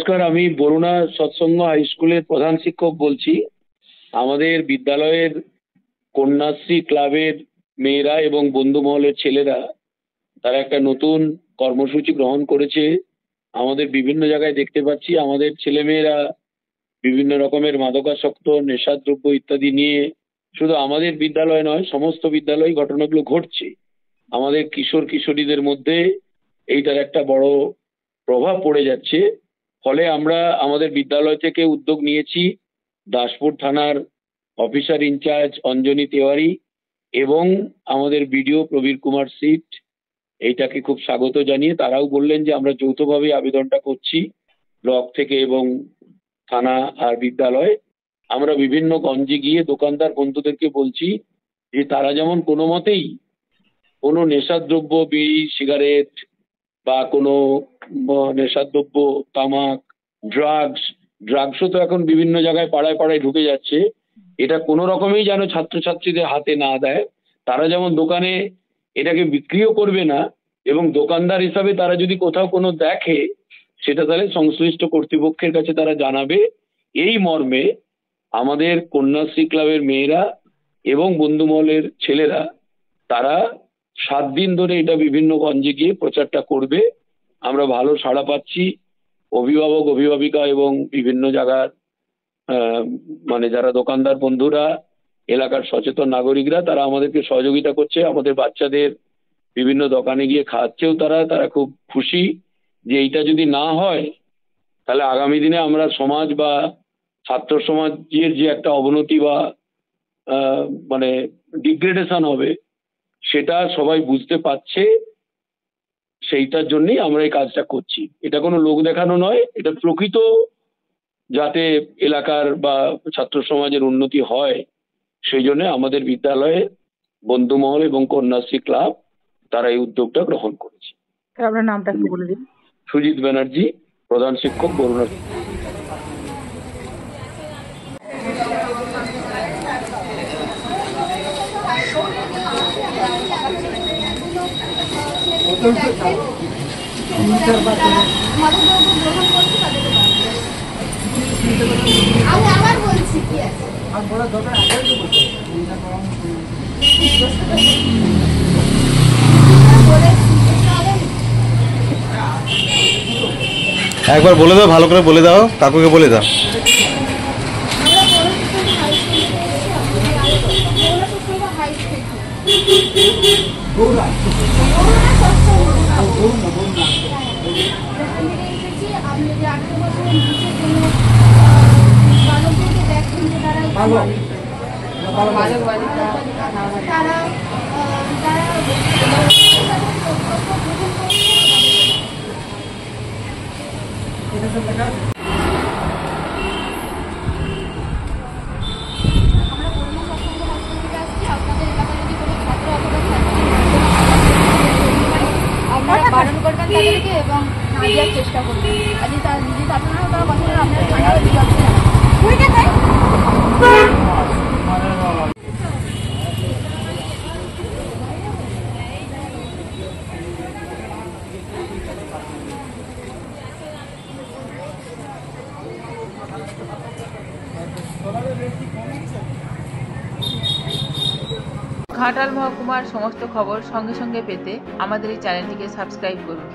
নমস্কার, আমি বরুণা সৎসঙ্গ হাই স্কুলের প্রধান শিক্ষক বলছি। আমাদের বিদ্যালয়ের কন্যাশ্রী ক্লাবের মেয়েরা এবং বন্ধু মহলের ছেলেরা তারা একটা নতুন কর্মসূচি গ্রহণ করেছে। আমাদের বিভিন্ন জায়গায় দেখতে পাচ্ছি আমাদের ছেলেমেয়েরা বিভিন্ন রকমের মাদকাসক্ত, নেশাদ্রব্য ইত্যাদি নিয়ে, শুধু আমাদের বিদ্যালয় নয় সমস্ত বিদ্যালয়ে ঘটনাগুলো ঘটছে। আমাদের কিশোর কিশোরীদের মধ্যে এইটার একটা বড় প্রভাব পড়ে যাচ্ছে। ফলে আমরা আমাদের বিদ্যালয় থেকে উদ্যোগ নিয়েছি, দাসপুর থানার অফিসার ইনচার্জ অঞ্জনী তেওয়ারি এবং আমাদের বিডিও প্রবীর কুমার সিট এইটাকে খুব স্বাগত জানিয়ে তারাও বললেন যে আমরা যৌথভাবে আবেদনটা করছি, ব্লক থেকে এবং থানা আর বিদ্যালয়। আমরা বিভিন্ন গঞ্জে গিয়ে দোকানদার বন্ধুদেরকে বলছি যে তারা যেমন কোনো মতেই কোনো নেশাদ্রব্য, বিড়ি, সিগারেট বা কোনো নেশাদ্রব্য, তামাক, ড্রাগসও তো এখন বিভিন্ন জায়গায় পাড়ায় পাড়ায় ঢুকে যাচ্ছে, এটা কোনো রকমেই যেন ছাত্রছাত্রীদের হাতে না দেয়। তারা যেমন দোকানে এটাকে বিক্রিও করবে না, এবং দোকানদার হিসাবে তারা যদি কোথাও কোনো দেখে সেটা তাহলে সংশ্লিষ্ট কর্তৃপক্ষের কাছে তারা জানাবে। এই মর্মে আমাদের কন্যাশ্রী ক্লাবের মেয়েরা এবং বন্ধুমহলের ছেলেরা তারা 7 দিন ধরে এটা বিভিন্ন গঞ্জে গিয়ে প্রচারটা করবে। আমরা ভালো সাড়া পাচ্ছি। অভিভাবক, অভিভাবিকা এবং বিভিন্ন জায়গার মানে যারা দোকানদার বন্ধুরা, এলাকার সচেতন নাগরিকরা তারা আমাদেরকে সহযোগিতা করছে। আমাদের বাচ্চাদের বিভিন্ন দোকানে গিয়ে খাওয়াচ্ছেও তারা খুব খুশি যে এইটা যদি না হয় তাহলে আগামী দিনে আমরা সমাজ বা ছাত্র সমাজের যে একটা অবনতি বা মানে ডিগ্রেডেশন হবে সেটা সবাই বুঝতে পারছে। সেইটার জন্যই আমরা এই কাজটা করছি। এটা কোনো লোক দেখানো নয়, এটা প্রকৃত যাতে এলাকার বা ছাত্র সমাজের উন্নতি হয় সেই জন্য আমাদের বিদ্যালয়ে বন্ধুমহল এবং কন্যাশ্রী ক্লাব তারা এই উদ্যোগটা গ্রহণ করেছে। আপনার নামটা একটু বলে দিন। সুজিত ব্যানার্জি, প্রধান শিক্ষক, বরুণা। আমি আবার বলছি কি আছে একবার বলে দাও, ভালো করে বলে দাও, কাকুকে বলে দাও। বারণ করবেন তাদেরকে এবং না দেওয়ার চেষ্টা করবেন। আর যদি আপনারা তারা কথা বলে আপনারা থানাও দিতে হবে। ঘাটাল মহকুমার সমস্ত খবর সঙ্গে সঙ্গে পেতে আমাদের এই চ্যানেলটিকে সাবস্ক্রাইব করুন।